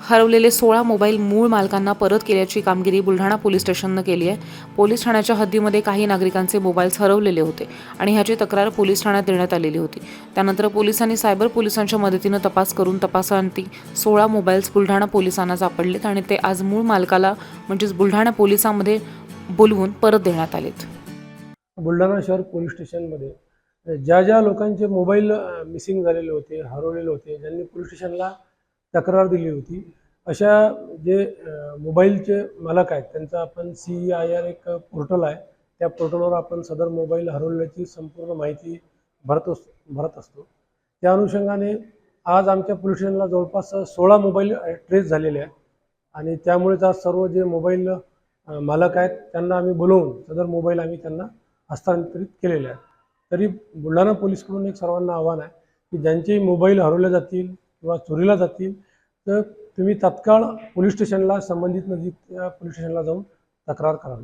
हरवलेले 16 मोबाईल मूळ मालकांना परत केल्याची कामगिरी बुलढाणा पोलीस स्टेशननं केली आहे। पोलीस ठाण्याच्या हद्दीमध्ये काही नागरिकांचे मोबाईल्स हरवलेले होते आणि ह्याची तक्रार पोलीस ठाण्यात देण्यात आलेली होती। त्यानंतर पोलिसांनी सायबर पोलिसांच्या मदतीनं तपास करून तपासांती 16 मोबाईल्स बुलढाणा पोलिसांना सापडलेत आणि ते आज मूळ मालकाला म्हणजेच बुलढाणा पोलिसांमध्ये बोलवून परत देण्यात आलेत। बुलढाणा शहर पोलीस स्टेशनमध्ये ज्या लोकांचे मोबाईल मिसिंग झालेले होते, हरवलेले होते, ज्यांनी पोलीस स्टेशनला तक्रार दिली होती, अशा जे मोबाईलचे मालक आहेत त्यांचा आपण CIR एक पोर्टल आहे, त्या पोर्टलवर आपण सदर मोबाईल हरवल्याची संपूर्ण माहिती भरत असतो। त्या अनुषंगाने आज आमच्या पोलीस स्टेशनला जवळपास 16 मोबाईल ट्रेस झालेले आहेत आणि त्यामुळेच आज सर्व जे मोबाईल मालक आहेत त्यांना आम्ही बोलवून सदर मोबाईल आम्ही त्यांना हस्तांतरित केलेले आहेत। तरी बुलढाणा पोलीसकडून एक सर्वांना आव्हान आहे की ज्यांचे मोबाईल हरवले जातील किंवा चोरीला जातील तर तुम्ही तात्काळ पोलीस स्टेशनला संबंधित नजीकच्या पोलीस स्टेशनला जाऊन तक्रार करावी।